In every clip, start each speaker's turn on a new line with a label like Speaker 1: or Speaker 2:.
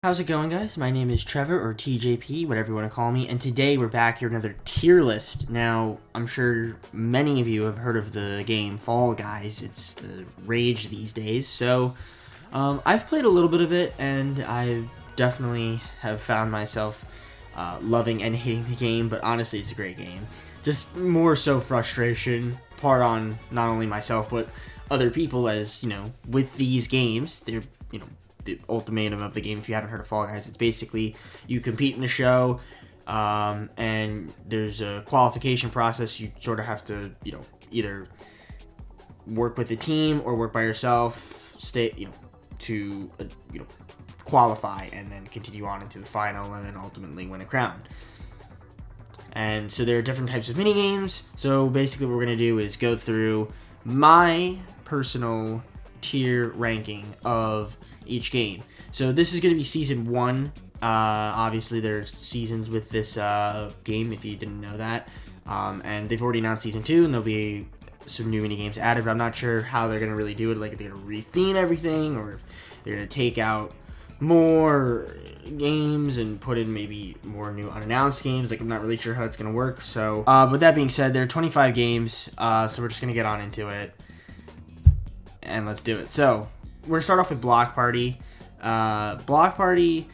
Speaker 1: How's it going, guys? My name is Trevor, or TJP, whatever you want to call me, and today we're back here with another tier list. Now, I'm sure many of you have heard of the game Fall Guys. It's the rage these days, so I've played a little bit of it, and I definitely have found myself loving and hating the game, but honestly, it's a great game. Just more so frustration, part on not only myself, but other people, as, with these games, they're, the ultimatum of the game. If you haven't heard of Fall Guys, it's basically you compete in a show, and there's a qualification process. You sort of have to, either work with a team or work by yourself, to qualify and then continue on into the final and then ultimately win a crown. And so there are different types of mini games. So basically, what we're gonna do is go through my personal tier ranking of each game. So this is going to be season 1. Obviously there's seasons with this game, if you didn't know that, and they've already announced season 2, and there'll be some new mini games added, but I'm not sure how they're going to really do it, like if they're going to retheme everything or if they're going to take out more games and put in maybe more new unannounced games. Like, I'm not really sure how it's going to work. So with that being said, there are 25 games, so we're just going to get on into it and let's do it. So we're going to start off with Block Party. Block Party,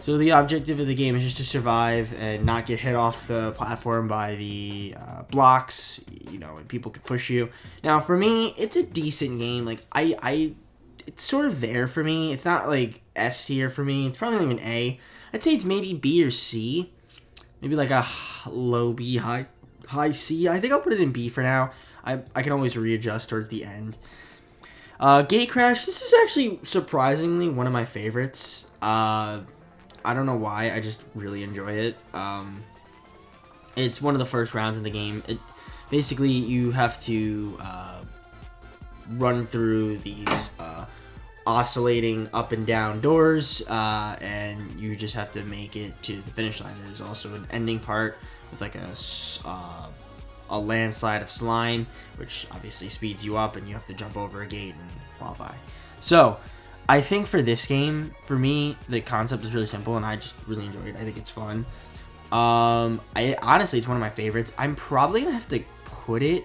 Speaker 1: so the objective of the game is just to survive and not get hit off the platform by the blocks, and people could push you. Now, for me, it's a decent game. Like, it's sort of there for me. It's not, like, S tier for me. It's probably not even A. I'd say it's maybe B or C. Maybe, like, a low B, high C. I think I'll put it in B for now. I can always readjust towards the end. Gatecrash, this is actually surprisingly one of my favorites. I don't know why, I just really enjoy it. It's one of the first rounds in the game. Basically, you have to run through these oscillating up and down doors, and you just have to make it to the finish line. There's also an ending part with like a landslide of slime, which obviously speeds you up, and you have to jump over a gate and qualify. So I think for this game, for me, the concept is really simple, and I just really enjoy it. I think it's fun. Honestly, it's one of my favorites. I'm probably gonna have to put it,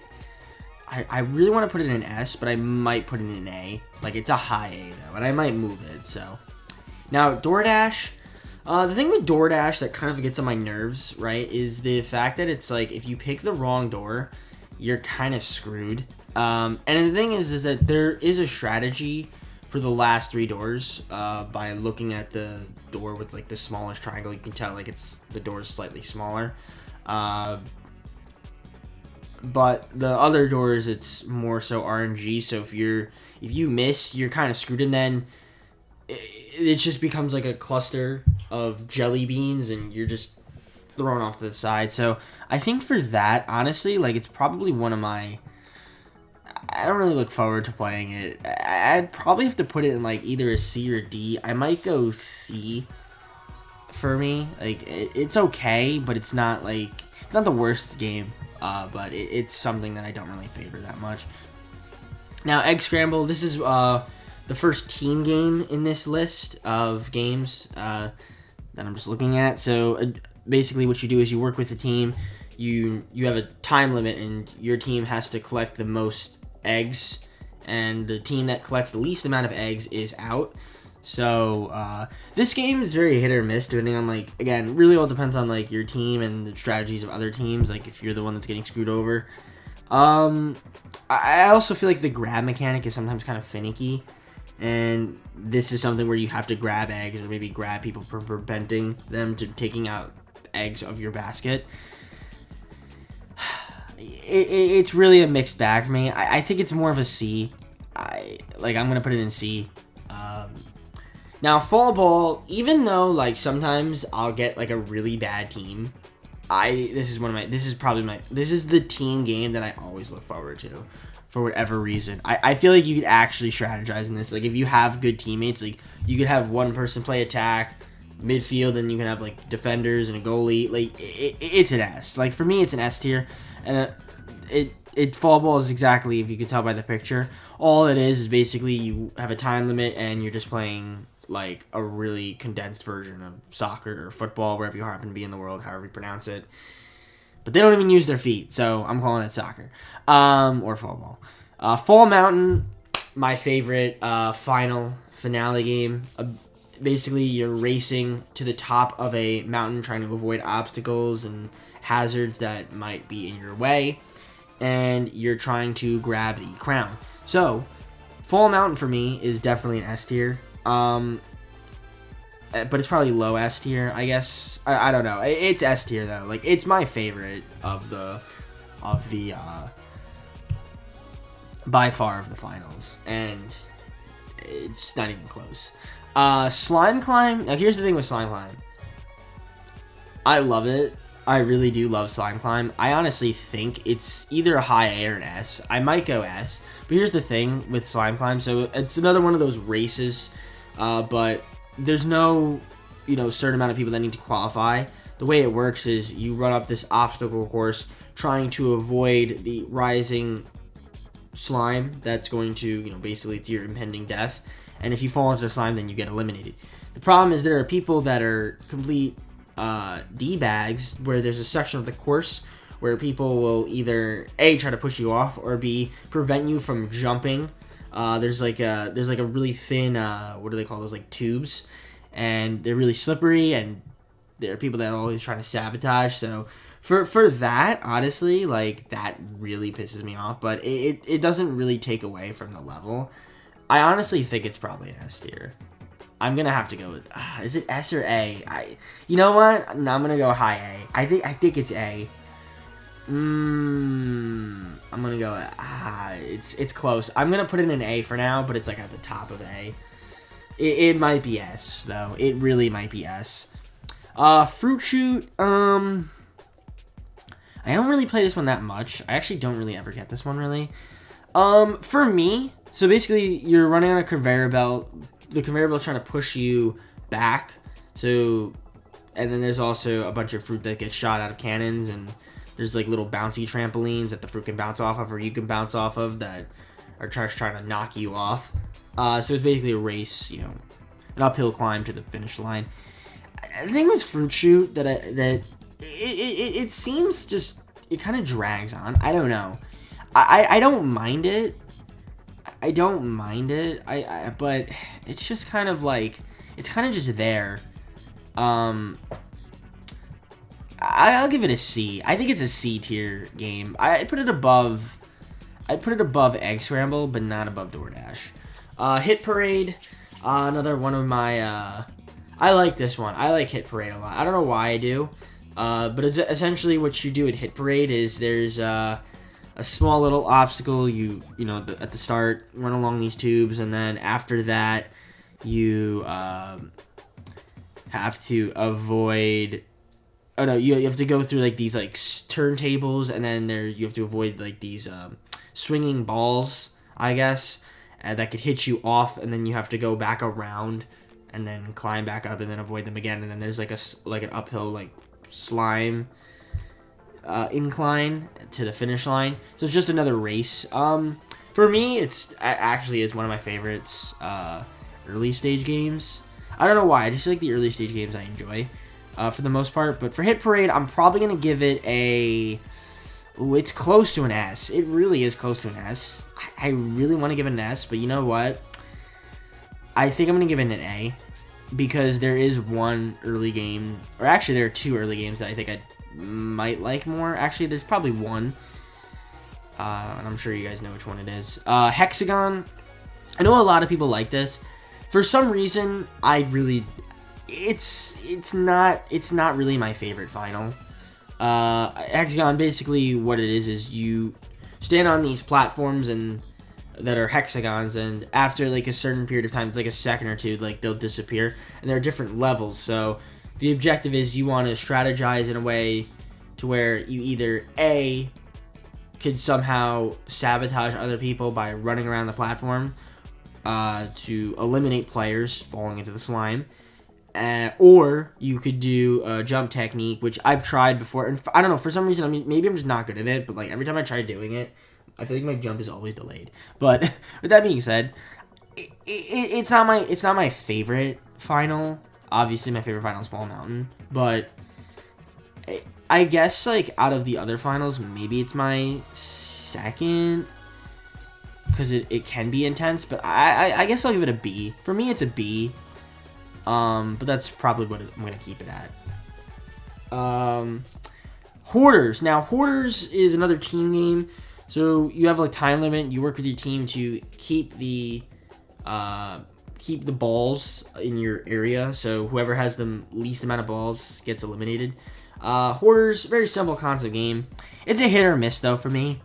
Speaker 1: I really want to put it in an S, but I might put it in an A. Like, it's a high A though, and I might move it. So now DoorDash. The thing with DoorDash that kind of gets on my nerves, right, is the fact that it's like, if you pick the wrong door, you're kind of screwed. And the thing is that there is a strategy for the last 3 doors. By looking at the door with like the smallest triangle, you can tell like the door is slightly smaller. But the other doors, it's more so RNG. So if you miss, you're kind of screwed, and then it just becomes like a cluster of jelly beans, and you're just thrown off to the side. So I think for that, honestly, like, it's probably one of my, I don't really look forward to playing it. I'd probably have to put it in like either a C or D. I might go C for me. Like, it's okay, but it's not the worst game. But it's something that I don't really favor that much. Now, Egg Scramble, this is the first team game in this list of games that I'm just looking at. So basically what you do is you work with a team. You have a time limit, and your team has to collect the most eggs, and the team that collects the least amount of eggs is out. So this game is very hit or miss, depending on, like, again, really all depends on like your team and the strategies of other teams, like if you're the one that's getting screwed over. I also feel like the grab mechanic is sometimes kind of finicky, and this is something where you have to grab eggs, or maybe grab people from preventing them to taking out eggs of your basket. It's really a mixed bag for me. I think it's more of a C. I'm gonna put it in C. Now, Fall Ball, even though like sometimes I'll get like a really bad team, this is the team game that I always look forward to, for whatever reason. I feel like you could actually strategize in this. Like, if you have good teammates, like, you could have one person play attack, midfield, and you can have like defenders and a goalie. Like, it's an S. Like, for me, it's an S tier, and Fall Ball is exactly, if you could tell by the picture, all it is basically you have a time limit, and you're just playing like a really condensed version of soccer or football, wherever you happen to be in the world, however you pronounce it. But they don't even use their feet, so I'm calling it soccer. Or football. Fall Mountain, my favorite final finale game. Basically, you're racing to the top of a mountain trying to avoid obstacles and hazards that might be in your way. And you're trying to grab the crown. So, Fall Mountain for me is definitely an S tier. But it's probably low S tier, I guess. I don't know. It's S tier though. Like, it's my favorite of the by far of the finals, and it's not even close. Slime Climb. Now, here's the thing with Slime Climb. I love it. I really do love Slime Climb. I honestly think it's either a high A or an S. I might go S. But here's the thing with Slime Climb. So it's another one of those races, but there's no, certain amount of people that need to qualify. The way it works is you run up this obstacle course trying to avoid the rising slime that's going to, basically it's your impending death. And if you fall into the slime, then you get eliminated. The problem is there are people that are complete D-bags, where there's a section of the course where people will either A, try to push you off, or B, prevent you from jumping. There's like a really thin, what do they call those, like tubes, and they're really slippery, and there are people that are always trying to sabotage. So for that, honestly, like, that really pisses me off, but it doesn't really take away from the level. I honestly think it's probably an S tier. I'm gonna have to go with. Is it S or A? You know what? No, I'm gonna go high A. I think it's A. I'm gonna go. It's close. I'm gonna put it in A for now, but it's like at the top of A. It might be S though. It really might be S. Fruit Shoot. I don't really play this one that much. I actually don't really ever get this one really. For me, so basically you're running on a conveyor belt. The conveyor belt's trying to push you back. So, and then there's also a bunch of fruit that gets shot out of cannons, and there's like little bouncy trampolines that the fruit can bounce off of, or you can bounce off of, that are trying to knock you off. So it's basically a race, an uphill climb to the finish line. The thing with Fruit Shoot that it seems just, it kind of drags on. I don't know. I don't mind it. But it's just kind of like, it's kind of just there. I'll give it a C. I think it's a C tier game. I'd put it above Egg Scramble, but not above DoorDash. Hit Parade, another one of my, I like this one. I like Hit Parade a lot. I don't know why I do, but it's essentially what you do at Hit Parade is there's, a small little obstacle, at the start, run along these tubes, and then after that, you have to avoid, you have to go through, like, these, like, turntables, and then you have to avoid, like, these swinging balls, I guess, that could hit you off, and then you have to go back around, and then climb back up, and then avoid them again, and then there's, like, an uphill, like, slime incline to the finish line. So it's just another race. For me, it's actually is one of my favorites early stage games. I don't know why. I just feel like the early stage games I enjoy for the most part. But for Hit Parade, I'm probably gonna give it a. Ooh, it's close to an S. It really is close to an S. I really want to give it an S, but you know what? I think I'm gonna give it an A because there is one early game, or actually there are two early games that I think I might like more. Actually, there's probably one, and I'm sure you guys know which one it is. Hexagon. I know a lot of people like this. For some reason, it's not really my favorite final. Hexagon, basically what it is you stand on these platforms and that are hexagons, and after like a certain period of time, it's like a second or two, like they'll disappear, and there are different levels. So the objective is you want to strategize in a way to where you either A, could somehow sabotage other people by running around the platform to eliminate players falling into the slime, or you could do a jump technique, which I've tried before, and I don't know, for some reason, maybe I'm just not good at it, but like every time I try doing it, I feel like my jump is always delayed. But with that being said, it's not my favorite final. Obviously, my favorite final is Fall Mountain, but I guess like out of the other finals, maybe it's my second because it can be intense. But I guess I'll give it a B. For me, it's a B. But that's probably what I'm gonna keep it at. Hoarders. Now, Hoarders is another team game. So you have like time limit. You work with your team to keep the balls in your area. So whoever has the least amount of balls gets eliminated. Hoarders, very simple concept game. It's a hit or miss though for me.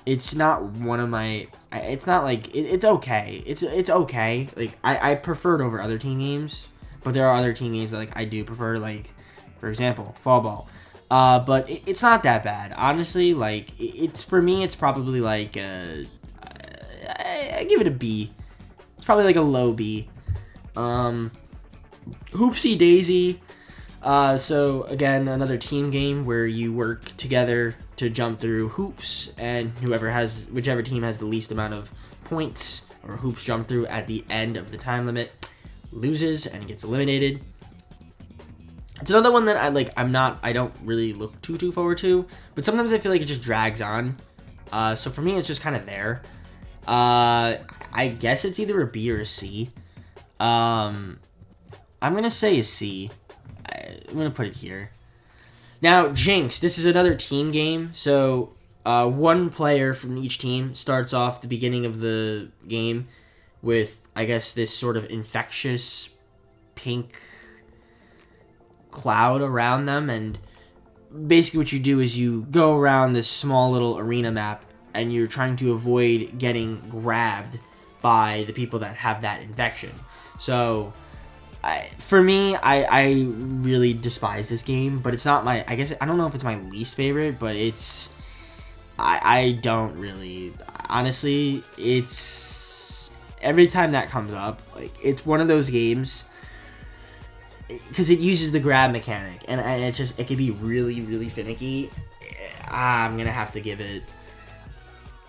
Speaker 1: It's not one of my. It's not like it's okay. It's okay. Like I prefer it over other team games, but there are other team games that like I do prefer. Like for example, Fall Ball. But it's not that bad, honestly. Like it's for me, it's probably like I give it a B. It's probably like a low B. Hoopsie Daisy. So again, another team game where you work together to jump through hoops, and whichever team has the least amount of points or hoops jumped through at the end of the time limit loses and gets eliminated. It's another one that I don't really look too forward to, but sometimes I feel like it just drags on. So for me, it's just kind of there. I guess it's either a B or a C. I'm gonna say a C. I'm gonna put it here. Now, Jinx. This is another team game. So one player from each team starts off the beginning of the game with, I guess, this sort of infectious pink cloud around them, and basically what you do is you go around this small little arena map and you're trying to avoid getting grabbed by the people that have that infection. So for me, I really despise this game, but it's not my, I guess, I don't know if it's my least favorite, but I don't really, honestly, it's, every time that comes up, like, it's one of those games, because it uses the grab mechanic, and it can be really finicky. I'm gonna have to give it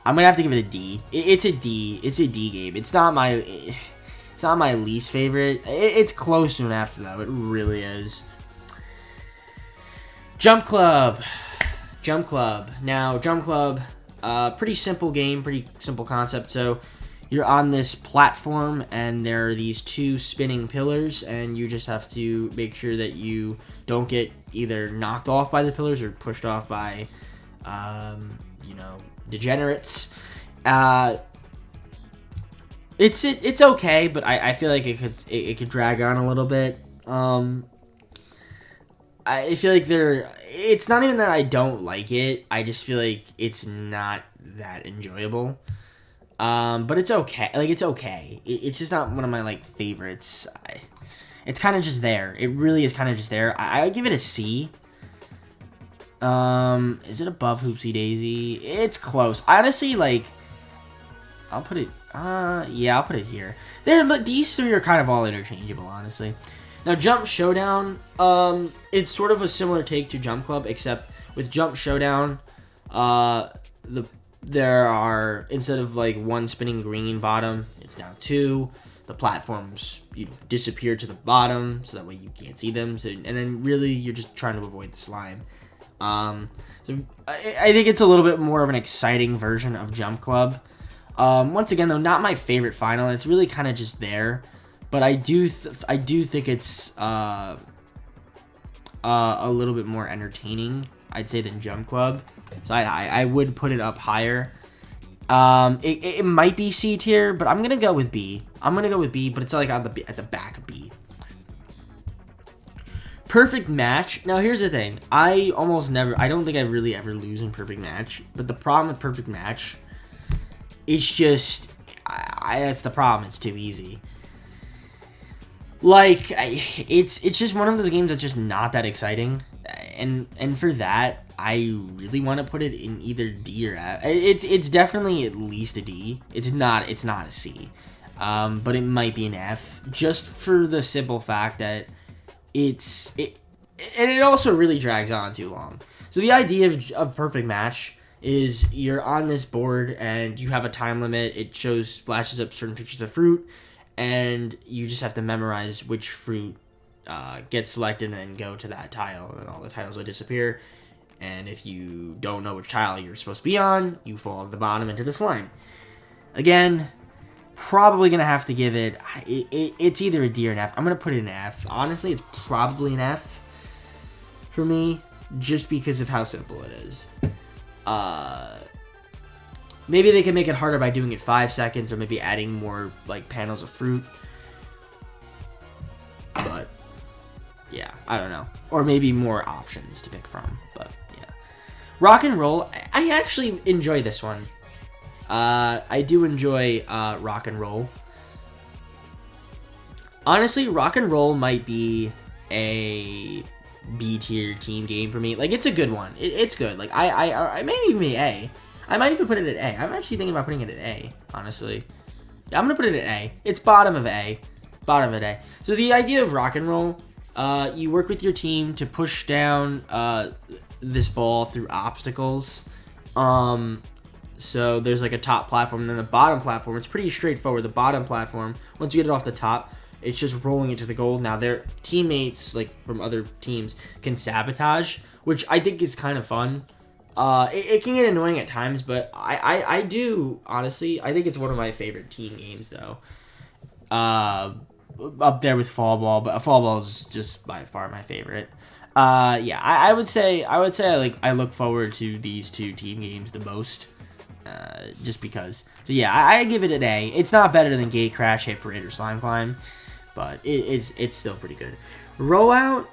Speaker 1: a D. It's a D. It's a D game. It's not my least favorite. It's close enough though. It really is. Jump Club. Now, Jump Club, pretty simple game, pretty simple concept. So you're on this platform, and there are these two spinning pillars, and you just have to make sure that you don't get either knocked off by the pillars or pushed off by, degenerates. It's okay, but I feel like it could drag on a little bit. I feel like it's not even that I don't like it. I just feel like it's not that enjoyable. But it's okay. Like, it's okay. It's just not one of my, like, favorites. It's kind of just there. It really is kind of just there. I would give it a C. Is it above Hoopsie Daisy? It's close. Honestly, like, I'll put it, yeah, I'll put it here. These three are kind of all interchangeable, honestly. Now, Jump Showdown, it's sort of a similar take to Jump Club, except with Jump Showdown, there are, instead of like one spinning green bottom, it's now two. The platforms disappear to the bottom, so that way you can't see them. So, and then really you're just trying to avoid the slime. So I think it's a little bit more of an exciting version of Jump Club. Once again, though, not my favorite final. It's really kind of just there, but I do think it's a little bit more entertaining, I'd say, than Jump Club. So I would put it up higher. It might be C tier, but I'm gonna go with B. But it's like at the back of B. Perfect Match. Now here's the thing. I don't think I really ever lose in Perfect Match. But the problem with Perfect Match, it's just, that's the problem. It's too easy. Like, it's just one of those games that's just not that exciting. And for that, I really want to put it in either D or F. It's definitely at least a D. It's not a C. But it might be an F, just for the simple fact that it also really drags on too long. So the idea of Perfect Match is you're on this board and you have a time limit. It flashes up certain pictures of fruit, and you just have to memorize which fruit gets selected and then go to that tile, and all the tiles will disappear. And if you don't know which tile you're supposed to be on, you fall at the bottom into the slime. Again, probably going to have to give it, it's either a D or an F. I'm going to put it in an F. Honestly, it's probably an F for me, just because of how simple it is. Maybe they can make it harder by doing it 5 seconds, or maybe adding more like panels of fruit. But yeah, I don't know. Or maybe more options to pick from. But yeah, Rock and Roll. I actually enjoy this one. I do enjoy Rock and Roll. Honestly, Rock and Roll might be a B tier team game for me. Like, it's a good one. It's good. Like, I may even be A. I might even put it at A. I'm actually thinking about putting it at A, honestly. Yeah, I'm gonna put it at A. It's bottom of A. Bottom of A. So the idea of Rock and Roll, you work with your team to push down this ball through obstacles. So there's like a top platform and then the bottom platform. It's pretty straightforward. The bottom platform, once you get it off the top, it's just rolling it to the goal. Now their teammates, like from other teams, can sabotage, which I think is kind of fun. It can get annoying at times, but I do, honestly, I think it's one of my favorite team games, though. Up there with Fall Ball, but Fall Ball is just by far my favorite. Yeah, I would say I look forward to these two team games the most. Just because. So yeah, I give it an A. It's not better than Gatecrash, Hit Parade, or Slime Climb, but it's still pretty good. Rollout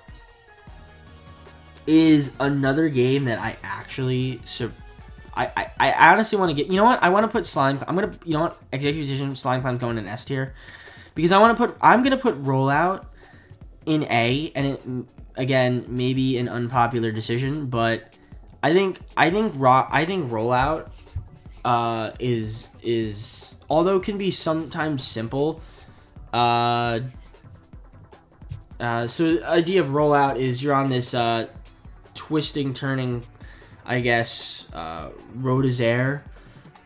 Speaker 1: is another game that I actually I honestly want to get. You know what? I want to put Slime. I'm gonna. You know what? Executive Decision Slime Climb going in S tier, because I'm gonna put Rollout in A, and it, again, maybe an unpopular decision, but I think Rollout is although it can be sometimes simple. So the idea of Rollout is you're on this twisting, turning, I guess, road is air,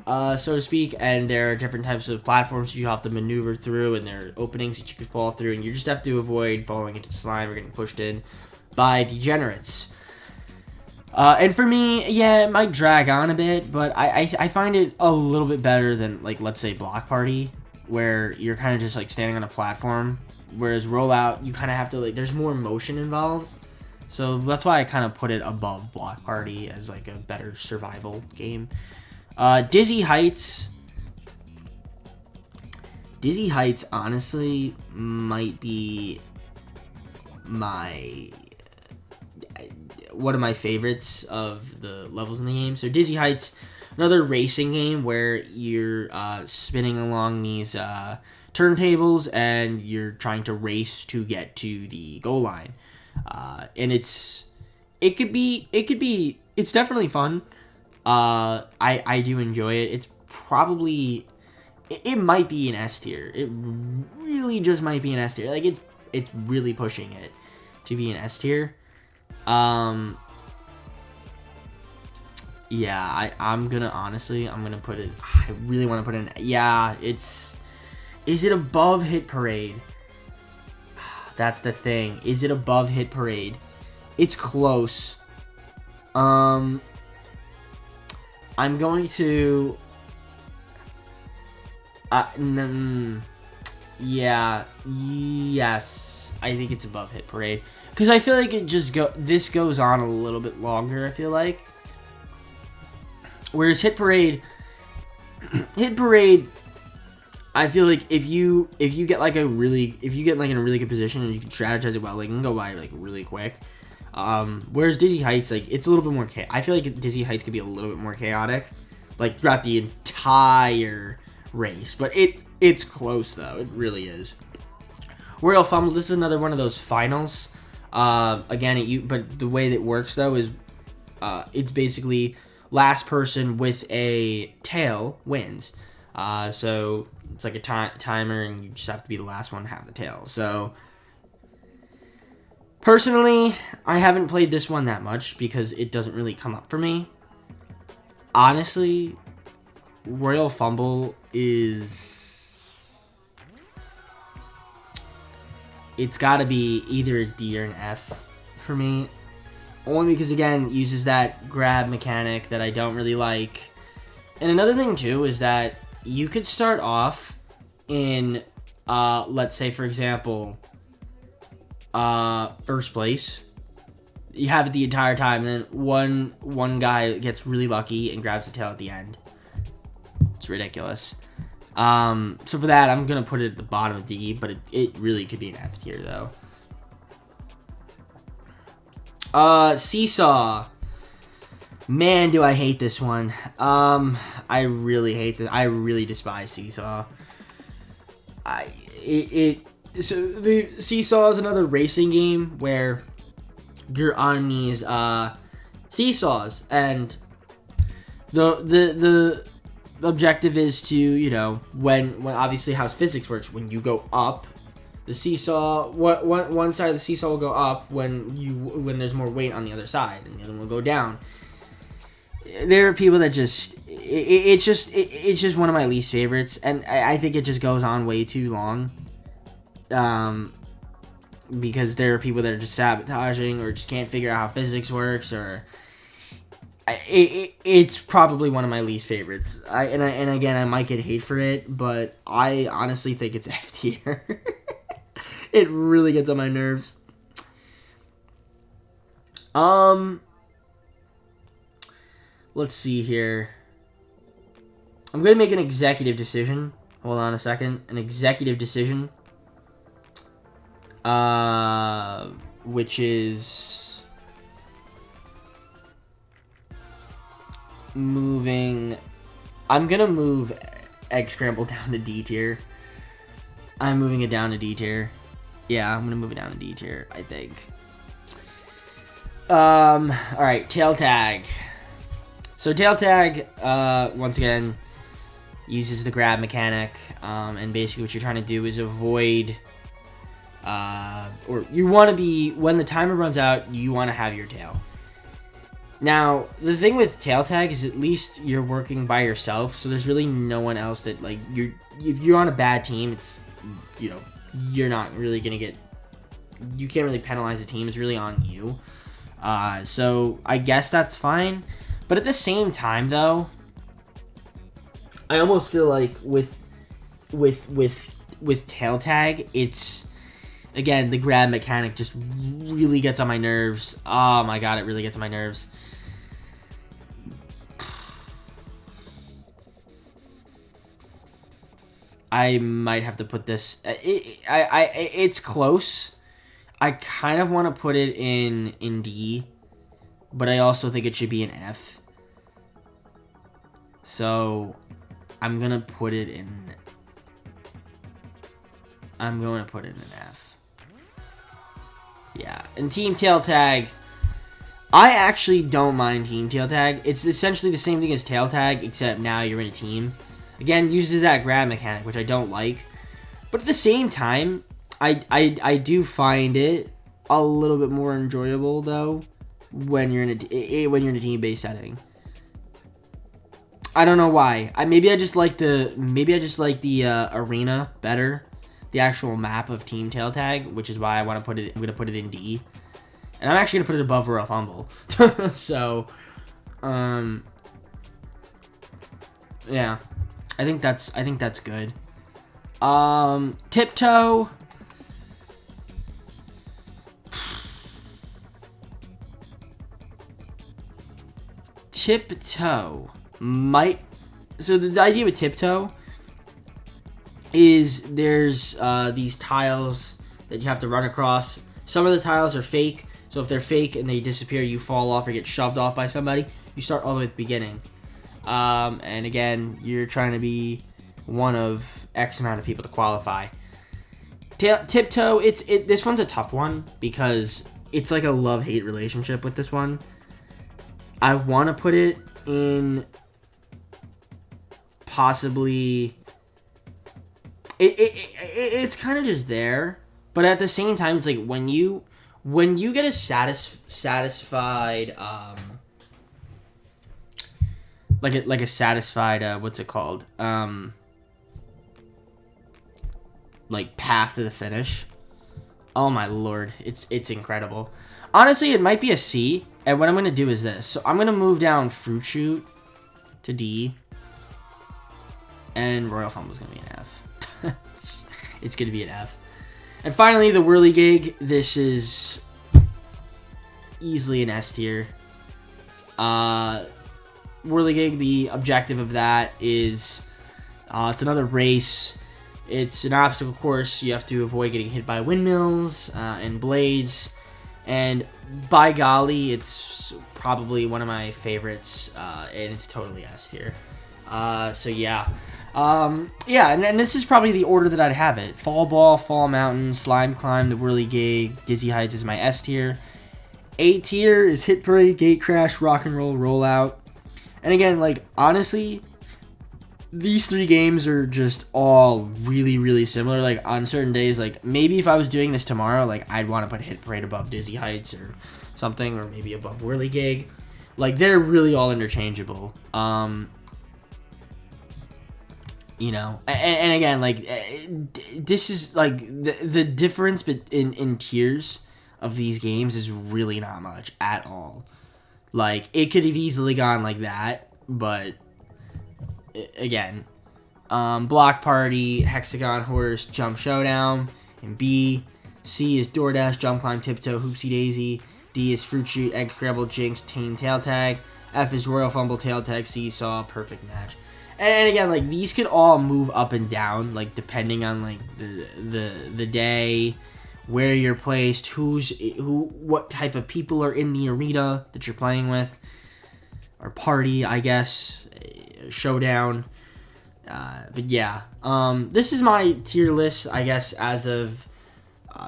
Speaker 1: so to speak, and there are different types of platforms you have to maneuver through, and there are openings that you can fall through, and you just have to avoid falling into the slime or getting pushed in by degenerates. And for me, yeah, it might drag on a bit, but I find it a little bit better than, like, let's say Block Party, where you're kind of just, like, standing on a platform, whereas Rollout, you kind of have to, like, there's more motion involved. So that's why I kind of put it above Block Party as, like, a better survival game. Dizzy Heights. Dizzy Heights, honestly, might be one of my favorites of the levels in the game. So Dizzy Heights, another racing game where you're spinning along these turntables and you're trying to race to get to the goal line. And it's definitely fun. I do enjoy it. It's probably, it might be an S tier. It really just might be an S tier. Like, it's really pushing it to be an S tier. Yeah, I'm gonna put it, I really want to put it in, yeah, is it above Hit Parade? That's the thing. Is it above Hit Parade? It's close. I'm going to, yeah, yes, I think it's above Hit Parade. Because I feel like this goes on a little bit longer, I feel like. Whereas Hit Parade, I feel like if you get like in a really good position and you can strategize it well, like, it can go by like really quick. Whereas Dizzy Heights, like, it's a little bit more I feel like Dizzy Heights could be a little bit more chaotic, like, throughout the entire race. But it's close though, it really is. Royale Fumble, this is another one of those finals. Again, but the way that it works though is, it's basically last person with a tail wins. So it's like a timer, and you just have to be the last one to have the tail. So personally, I haven't played this one that much because it doesn't really come up for me. honestly, Royal Fumble is... It's got to be either a D or an F for me. Only because, again, it uses that grab mechanic that I don't really like. And another thing, too, is that you could start off in, let's say, for example, first place. You have it the entire time, and then one guy gets really lucky and grabs the tail at the end. It's ridiculous. So for that, I'm going to put it at the bottom of D, but it really could be an F tier, though. Seesaw. Man, do I hate this one. I really hate this. I really despise Seesaw. So the Seesaw is another racing game where you're on these seesaws, and the objective is to, you know, when obviously how physics works, when you go up the seesaw, one side of the seesaw will go up when there's more weight on the other side, and the other one will go down. There are people that just it's just one of my least favorites, and I think it just goes on way too long. Because there are people that are just sabotaging or just can't figure out how physics works, or it's probably one of my least favorites. And again, I might get hate for it, but I honestly think it's F tier. It really gets on my nerves. Let's see here. I'm gonna make an executive decision. Hold on a second. An executive decision. Which is moving. I'm gonna move Egg Scramble down to D tier. I'm moving it down to D tier. Yeah, I'm gonna move it down to D tier, I think. Alright, Tail Tag. So Tail Tag, once again, uses the grab mechanic, and basically what you're trying to do is avoid, or you want to be, when the timer runs out, you want to have your tail. Now, the thing with Tail Tag is at least you're working by yourself, so there's really no one else that, like, if you're on a bad team, it's, you know, you're not really going to get, you can't really penalize the team, it's really on you. So I guess that's fine. But at the same time, though, I almost feel like with Tail Tag, it's, again, the grab mechanic just really gets on my nerves. Oh my god, it really gets on my nerves. I might have to put this. It's close. I kind of want to put it in D, but I also think it should be an F. So I'm gonna put it in. I'm going to put it in an F. Yeah, and Team Tail Tag. I actually don't mind Team Tail Tag. It's essentially the same thing as Tail Tag, except now you're in a team. Again, uses that grab mechanic, which I don't like. But at the same time, I do find it a little bit more enjoyable though when you're in a team-based setting. I don't know why. Maybe I just like the arena better, the actual map of Team Tail Tag, which is why I want to put it. I'm gonna put it in D, and I'm actually gonna put it above Royal Fumble. So, yeah, I think that's good. Tiptoe. Tiptoe might. So the idea with Tiptoe is there's these tiles that you have to run across. Some of the tiles are fake, so if they're fake and they disappear, you fall off or get shoved off by somebody. You start all the way at the beginning, and again, you're trying to be one of X amount of people to qualify. Tiptoe, this one's a tough one because it's like a love-hate relationship with this one. I want to put it in possibly. It's kind of just there, but at the same time, it's like when you get a satisfied like a satisfied what's it called? Like path to the finish. Oh my lord, it's incredible. Honestly, it might be a C, and what I'm gonna do is this. So I'm gonna move down Fruit Shoot to D, and Royal Fumble's gonna be an F. It's gonna be an F. And finally, the Whirligig. This is easily an S tier. Whirligig, the objective of that is it's another race. It's an obstacle course. You have to avoid getting hit by windmills and blades. And by golly, it's probably one of my favorites, and it's totally S tier. So yeah. Yeah, and this is probably the order that I'd have it. Fall Ball, Fall Mountain, Slime Climb, the Whirligig, Dizzy Heights is my S tier. A tier is Hit Parade, Gatecrash, Rock and Roll, Rollout. And again, like, honestly, these 3 games are just all really, really similar. Like, on certain days, like, maybe if I was doing this tomorrow, like, I'd want to put Hit Parade above Dizzy Heights or something, or maybe above Whirligig. Like, they're really all interchangeable. You know, and again, like, this is, like, the difference in tiers of these games is really not much at all. Like, it could have easily gone like that, but again, Block Party, Hexagon Horse, Jump Showdown, and B. C is DoorDash, Jump Climb, Tiptoe, Hoopsie Daisy. D is Fruit Shoot, Egg Scramble, Jinx, Tame, Tail Tag. F is Royal Fumble, Tail Tag, Seesaw, Perfect Match. And again, like, these could all move up and down, like, depending on, like, the day, where you're placed, what type of people are in the arena that you're playing with, or party, I guess, showdown. But yeah, this is my tier list, I guess, as of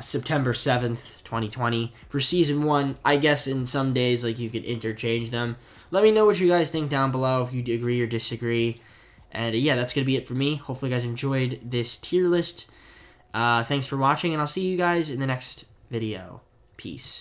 Speaker 1: September 7th, 2020 for Season 1. I guess in some days, like, you could interchange them. Let me know what you guys think down below, if you agree or disagree. And yeah, that's going to be it for me. Hopefully you guys enjoyed this tier list. Thanks for watching, and I'll see you guys in the next video. Peace.